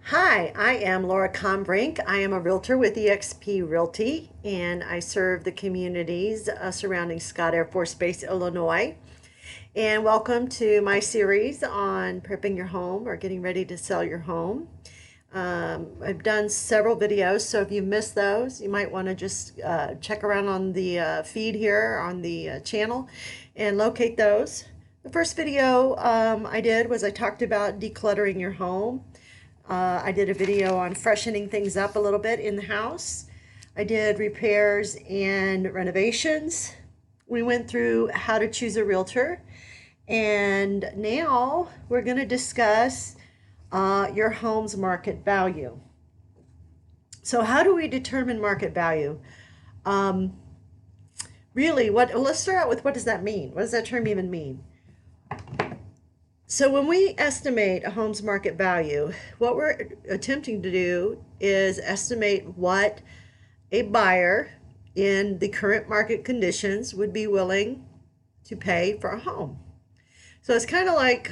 Hi, I am Laura Kombrink. I am a realtor with EXP Realty, and I serve the communities surrounding Scott Air Force Base, Illinois. And welcome to my series on prepping your home or getting ready to sell your home. I've done several videos, so if you missed those, you might want to just check around on the feed here on the channel and locate those. The first video I did was I talked about decluttering your home. I did a video on freshening things up a little bit in the house. I did repairs and renovations. We went through how to choose a realtor. And now we're going to discuss your home's market value. So how do we determine market value? Really, let's start out with what does that mean? What does that term even mean? So when we estimate a home's market value, what we're attempting to do is estimate what a buyer in the current market conditions would be willing to pay for a home. So it's kind of like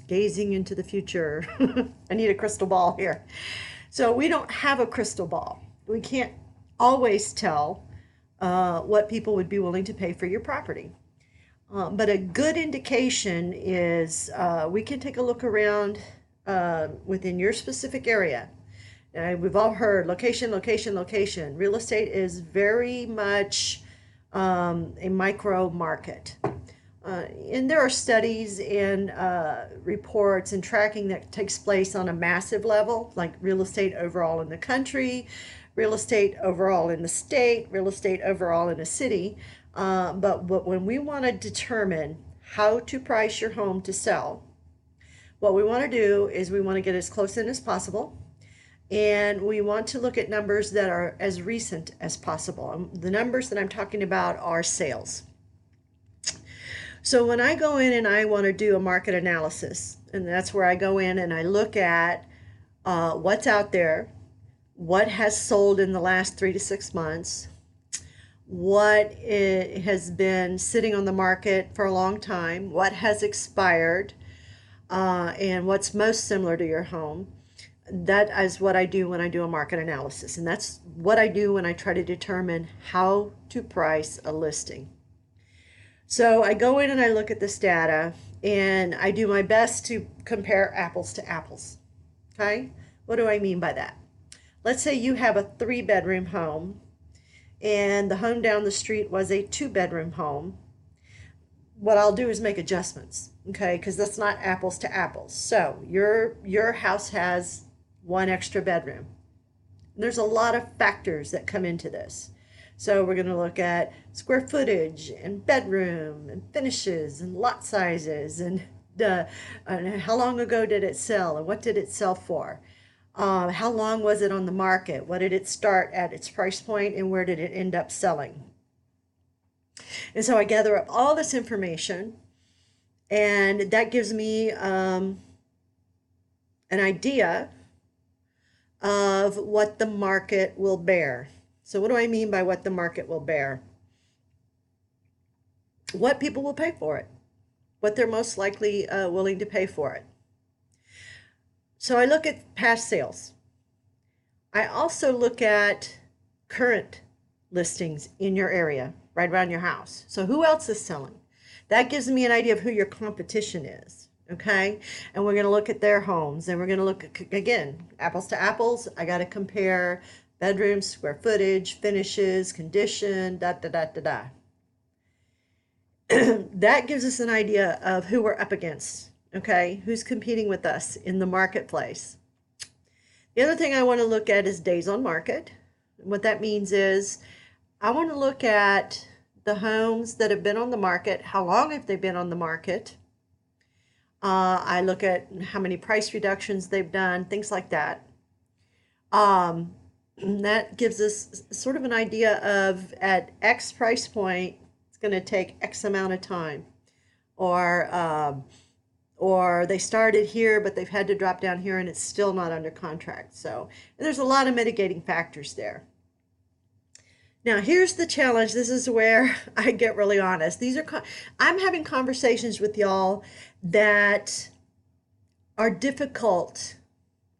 gazing into the future. I need a crystal ball here. So we don't have a crystal ball. We can't always tell what people would be willing to pay for your property. But a good indication is we can take a look around within your specific area. We've all heard location, location, location. Real estate is very much a micro market. And there are studies and reports and tracking that takes place on a massive level, like real estate overall in the country, real estate overall in the state, real estate overall in a city. But when we want to determine how to price your home to sell, what we want to do is we want to get as close in as possible. And we want to look at numbers that are as recent as possible. The numbers that I'm talking about are sales. So when I go in and I want to do a market analysis, and that's where I go in and I look at what's out there, what has sold in the last 3 to 6 months, what it has been sitting on the market for a long time, what has expired, and what's most similar to your home. That is what I do when I do a market analysis. And that's what I do when I try to determine how to price a listing. So I go in and I look at this data and I do my best to compare apples to apples. Okay? What do I mean by that? Let's say you have a 3-bedroom home and the home down the street was a 2-bedroom home. What I'll do is make adjustments, okay? Because that's not apples to apples. So your house has 1 extra bedroom. There's a lot of factors that come into this. So we're going to look at square footage and bedroom and finishes and lot sizes and how long ago did it sell and what did it sell for? How long was it on the market? What did it start at its price point and where did it end up selling? And so I gather up all this information and that gives me an idea of what the market will bear. So what do I mean by what the market will bear? What people will pay for it, what they're most likely willing to pay for it. So I look at past sales. I also look at current listings in your area, right around your house. So who else is selling? That gives me an idea of who your competition is, okay? And we're going to look at their homes, and we're going to look at, again, apples to apples. I got to compare bedrooms, square footage, finishes, condition, da. That gives us an idea of who we're up against. Okay, who's competing with us in the marketplace? The other thing I want to look at is days on market. What that means is I want to look at the homes that have been on the market. How long have they been on the market? I look at how many price reductions they've done, things like that. That gives us sort of an idea of at X price point, it's going to take X amount of time. Or they started here, but they've had to drop down here and it's still not under contract. So there's a lot of mitigating factors there. Now, here's the challenge. This is where I get really honest. I'm having conversations with y'all that are difficult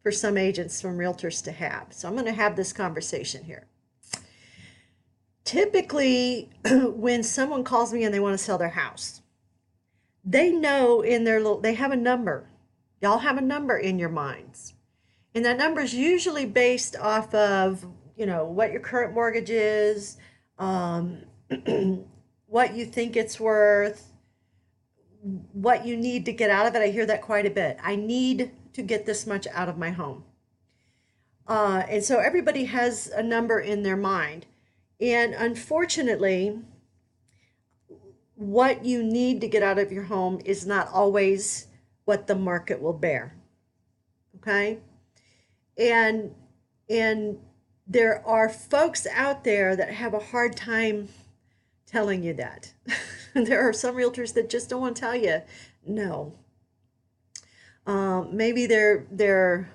for some agents, some realtors to have. So I'm going to have this conversation here. Typically, when someone calls me and they want to sell their house, they know in their little, they have a number. Y'all have a number in your minds. And that number is usually based off of, what your current mortgage is, what you think it's worth, what you need to get out of it. I hear that quite a bit. I need to get this much out of my home. And so everybody has a number in their mind. And unfortunately, what you need to get out of your home is not always what the market will bear. Okay? And there are folks out there that have a hard time telling you that. There are some realtors that just don't want to tell you no. Maybe they'll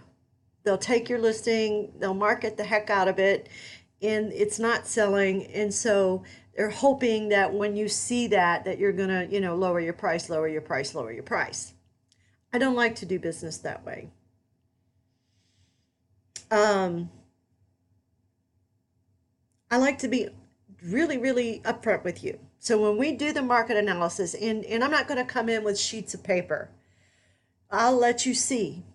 take your listing, they'll market the heck out of it, and it's not selling. And so they're hoping that when you see that you're gonna, lower your price, lower your price, lower your price. I don't like to do business that way. I like to be really, really upfront with you. So when we do the market analysis, and I'm not going to come in with sheets of paper, I'll let you see,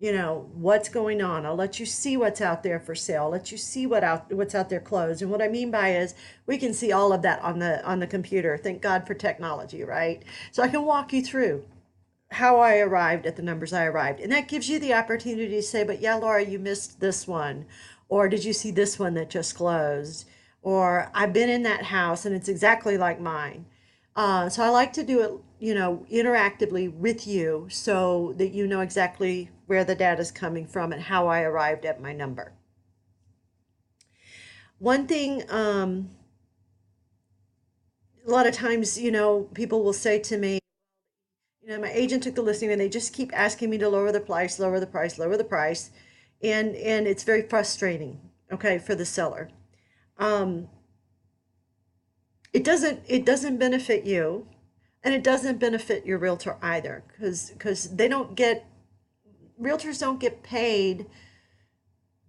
what's going on. I'll let you see what's out there for sale. I'll let you see what's out there closed. And what I mean by is we can see all of that on the computer. Thank God for technology, right? So I can walk you through how I arrived at the numbers I arrived. And that gives you the opportunity to say, but yeah, Laura, you missed this one. Or did you see this one that just closed? Or I've been in that house and it's exactly like mine. So I like to do it, interactively with you so that you know exactly where the data is coming from and how I arrived at my number. One thing, a lot of times, people will say to me, my agent took the listing and they just keep asking me to lower the price, lower the price, lower the price. And it's very frustrating, okay, for the seller. It doesn't benefit you, and it doesn't benefit your realtor either, because realtors don't get paid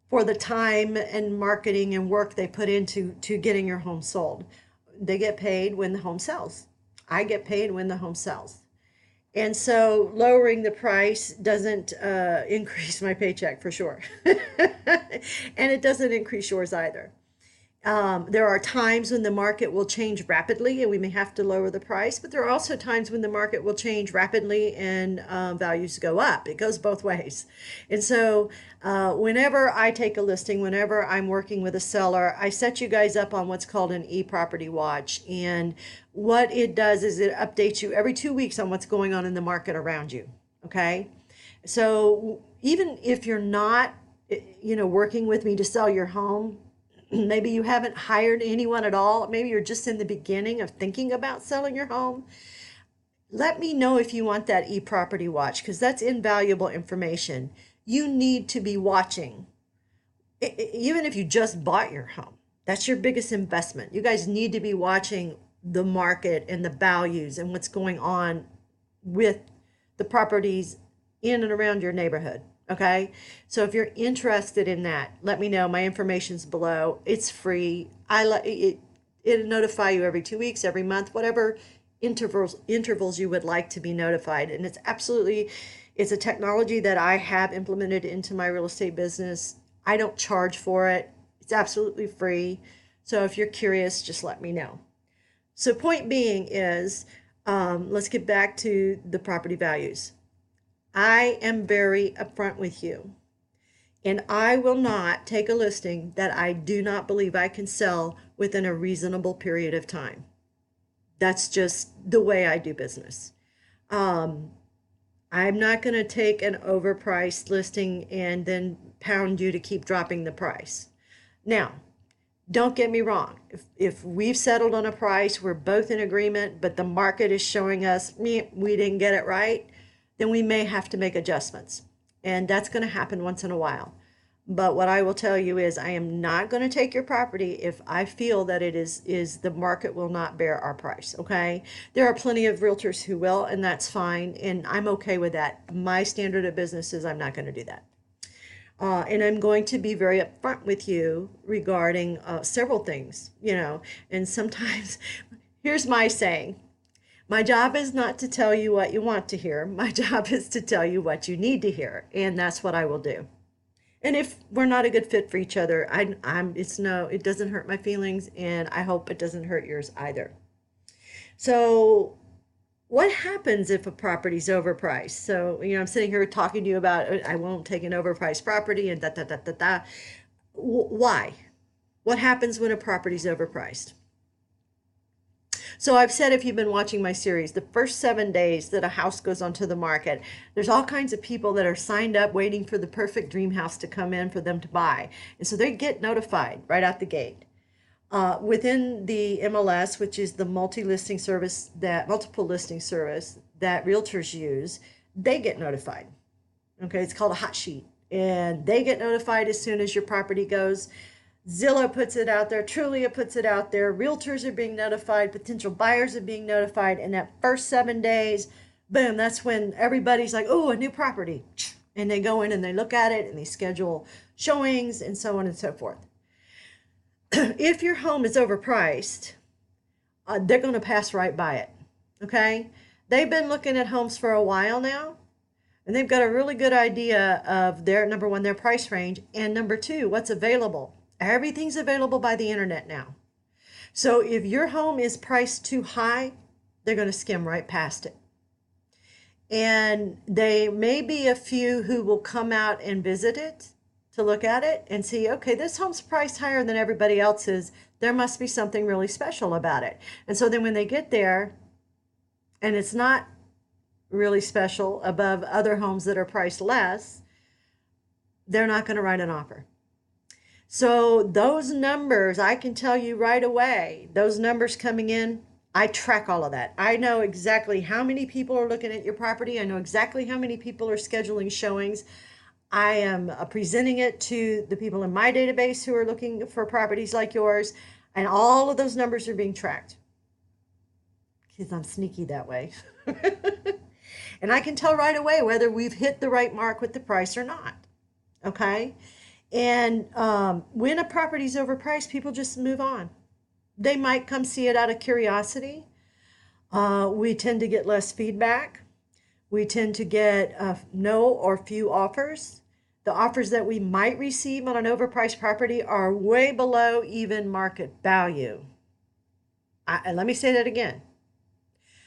for the time and marketing and work they put into getting your home sold. They get paid when the home sells. I get paid when the home sells. And so lowering the price doesn't increase my paycheck for sure. And it doesn't increase yours either. There are times when the market will change rapidly and we may have to lower the price, but there are also times when the market will change rapidly and values go up. It goes both ways. And so whenever I take a listing, whenever I'm working with a seller, I set you guys up on what's called an e-property watch. And what it does is it updates you every 2 weeks on what's going on in the market around you. Okay. So even if you're not, working with me to sell your home, maybe you haven't hired anyone at all. Maybe you're just in the beginning of thinking about selling your home. Let me know if you want that e-property watch, because that's invaluable information. You need to be watching. Even if you just bought your home, that's your biggest investment. You guys need to be watching the market and the values and what's going on with the properties in and around your neighborhood. Okay, so if you're interested in that, let me know. My information's below. It's free. It'll notify you every 2 weeks, every month, whatever intervals you would like to be notified. And it's a technology that I have implemented into my real estate business. I don't charge for it. It's absolutely free. So if you're curious, just let me know. So point being is, let's get back to the property values. I am very upfront with you, and I will not take a listing that I do not believe I can sell within a reasonable period of time. That's just the way I do business. I'm not going to take an overpriced listing and then pound you to keep dropping the price. Now, don't get me wrong. If we've settled on a price, we're both in agreement, but the market is showing us we didn't get it right, then we may have to make adjustments. And that's going to happen once in a while. But what I will tell you is I am not going to take your property if I feel that it is the market will not bear our price, okay? There are plenty of realtors who will, and that's fine, and I'm okay with that. My standard of business is I'm not going to do that. And I'm going to be very upfront with you regarding several things, and sometimes here's my saying. My job is not to tell you what you want to hear. My job is to tell you what you need to hear, and that's what I will do. And if we're not a good fit for each other, it doesn't hurt my feelings, and I hope it doesn't hurt yours either. So what happens if a property's overpriced? So, I'm sitting here talking to you about I won't take an overpriced property and da da da da da. Why? What happens when a property's overpriced? So I've said, if you've been watching my series, the first 7 days that a house goes onto the market, there's all kinds of people that are signed up waiting for the perfect dream house to come in for them to buy. And so they get notified right out the gate. Within the MLS, which is the multiple listing service that realtors use, they get notified. Okay, it's called a hot sheet. And they get notified as soon as your property goes. Zillow puts it out there, Trulia puts it out there, realtors are being notified, potential buyers are being notified, and that first 7 days, boom, that's when everybody's like, oh, a new property. And they go in and they look at it and they schedule showings and so on and so forth. If your home is overpriced, they're going to pass right by it, okay? They've been looking at homes for a while now, and they've got a really good idea of number one, their price range, and number two, what's available. Everything's available by the internet now. So if your home is priced too high, they're going to skim right past it. And there may be a few who will come out and visit it to look at it and see, okay, this home's priced higher than everybody else's. There must be something really special about it. And so then when they get there and it's not really special above other homes that are priced less, they're not going to write an offer. So those numbers, I can tell you right away, those numbers coming in, I track all of that. I know exactly how many people are looking at your property. I know exactly how many people are scheduling showings. I am presenting it to the people in my database who are looking for properties like yours, and all of those numbers are being tracked because I'm sneaky that way. And I can tell right away whether we've hit the right mark with the price or not. Okay? And when a property's overpriced, people just move on. They might come see it out of curiosity. We tend to get less feedback. We tend to get no or few offers. The offers that we might receive on an overpriced property are way below even market value. Let me say that again.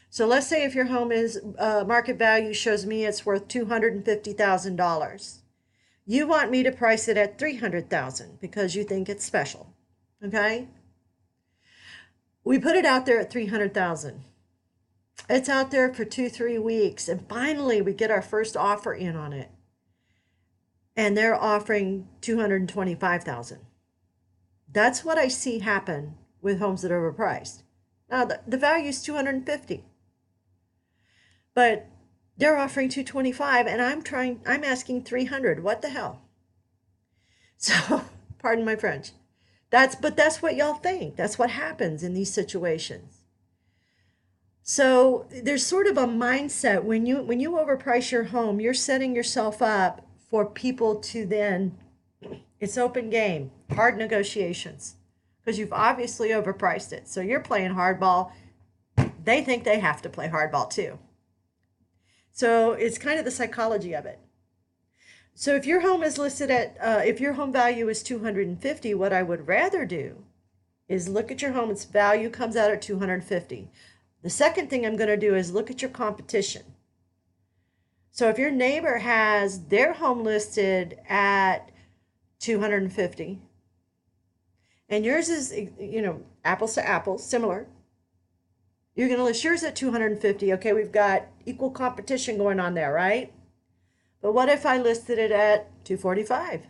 So let's say if your home is market value shows me it's worth $250,000. You want me to price it at $300,000 because you think it's special, okay? We put it out there at $300,000. It's out there for 2-3 weeks, and finally we get our first offer in on it, and they're offering $225,000. That's what I see happen with homes that are overpriced. Now the value is $250,000, but they're offering $225,000, and I'm asking $300,000. What the hell? So, pardon my French. But that's what y'all think. That's what happens in these situations. So there's sort of a mindset when you overprice your home, you're setting yourself up for people to then, it's open game, hard negotiations, because you've obviously overpriced it. So you're playing hardball. They think they have to play hardball too. So it's kind of the psychology of it. So if your home is listed at, if your home value is $250,000, what I would rather do is look at your home. Its value comes out at $250,000. The second thing I'm going to do is look at your competition. So if your neighbor has their home listed at $250,000 and yours is, apples to apples, similar, you're going to list yours at $250,000. Okay, we've got equal competition going on there, right? But what if I listed it at $245,000?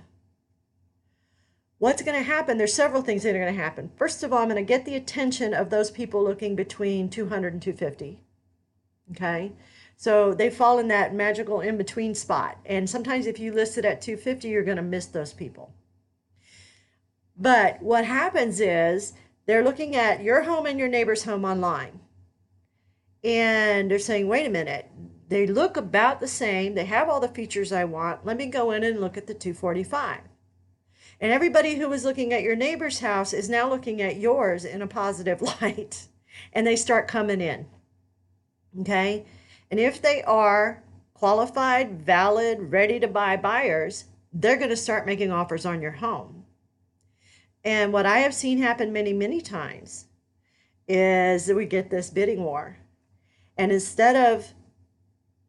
What's going to happen? There's several things that are going to happen. First of all, I'm going to get the attention of those people looking between $200,000 and $250,000. Okay, so they fall in that magical in-between spot. And sometimes if you list it at $250,000, you're going to miss those people. But what happens is they're looking at your home and your neighbor's home online. And they're saying, wait a minute, they look about the same. They have all the features I want. Let me go in and look at the 245. And everybody who was looking at your neighbor's house is now looking at yours in a positive light. And they start coming in. Okay? And if they are qualified, valid, ready to buy buyers, they're going to start making offers on your home. And what I have seen happen many, many times is that we get this bidding war. And instead of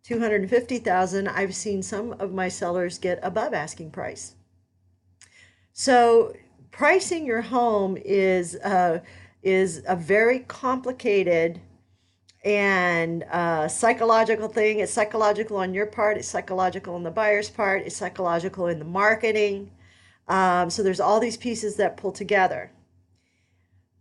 250,000, I've seen some of my sellers get above asking price. So pricing your home is a very complicated and psychological thing. It's psychological on your part. It's psychological on the buyer's part. It's psychological in the marketing. So there's all these pieces that pull together.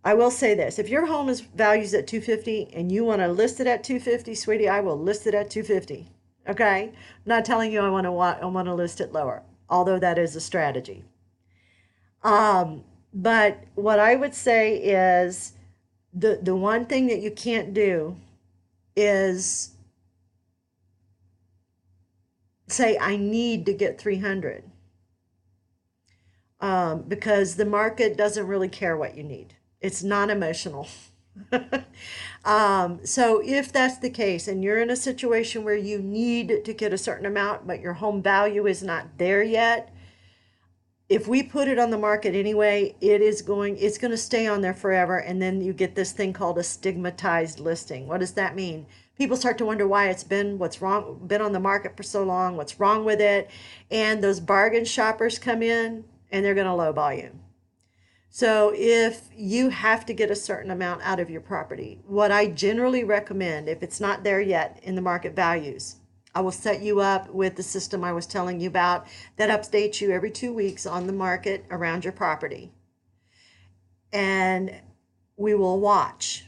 I will say this: if your home is values at 250 and you want to list it at 250, sweetie, I will list it at 250. Okay, I'm not telling you I want to list it lower, although that is a strategy. But what I would say is the one thing that you can't do is say I need to get 300, because the market doesn't really care what you need. It's non-emotional. So if that's the case and you're in a situation where you need to get a certain amount, but your home value is not there yet, if we put it on the market anyway, it's going to stay on there forever. And then you get this thing called a stigmatized listing. What does that mean? People start to wonder why it's been on the market for so long, what's wrong with it. And those bargain shoppers come in and they're going to lowball you. So if you have to get a certain amount out of your property, what I generally recommend, if it's not there yet in the market values, I will set you up with the system I was telling you about that updates you every 2 weeks on the market around your property. And we will watch.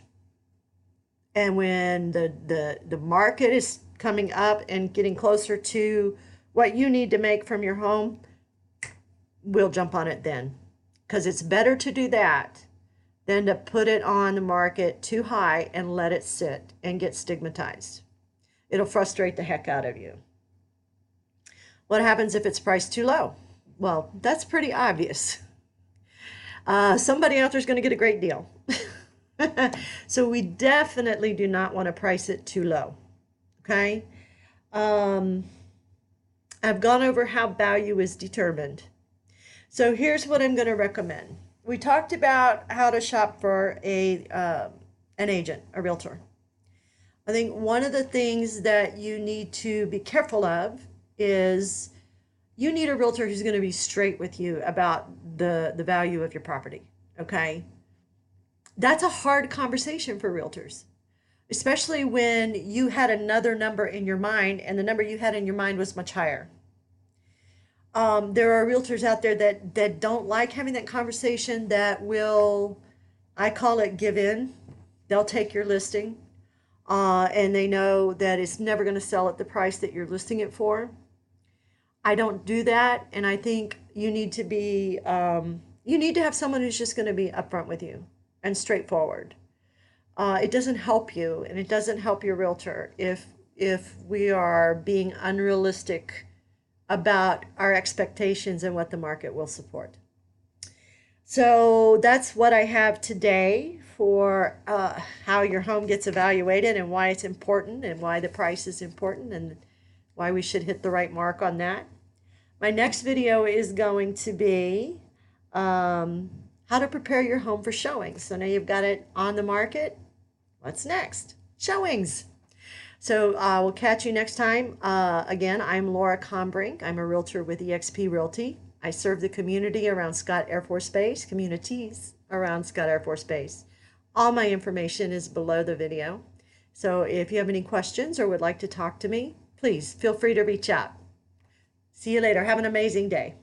And when the market is coming up and getting closer to what you need to make from your home, we'll jump on it then. Because it's better to do that than to put it on the market too high and let it sit and get stigmatized. It'll frustrate the heck out of you. What happens if it's priced too low? Well, that's pretty obvious. Somebody out there is going to get a great deal. So we definitely do not want to price it too low. Okay? I've gone over how value is determined. So here's what I'm going to recommend. We talked about how to shop for an agent, a realtor. I think one of the things that you need to be careful of is you need a realtor who's going to be straight with you about the value of your property, okay? That's a hard conversation for realtors, especially when you had another number in your mind and the number you had in your mind was much higher. There are realtors out there that don't like having that conversation, that will, I call it give in. They'll take your listing and they know that it's never going to sell at the price that you're listing it for. I don't do that. And I think you need to be, you need to have someone who's just going to be upfront with you and straightforward. It doesn't help you and it doesn't help your realtor if we are being unrealistic about our expectations and what the market will support. So that's what I have today for how your home gets evaluated and why it's important and why the price is important and why we should hit the right mark on that. My next video is going to be how to prepare your home for showings. So now you've got it on the market. What's next? Showings. So we'll catch you next time. Again, I'm Laura Kombrink. I'm a realtor with EXP Realty. I serve the community around Scott Air Force Base, communities around Scott Air Force Base. All my information is below the video. So if you have any questions or would like to talk to me, please feel free to reach out. See you later. Have an amazing day.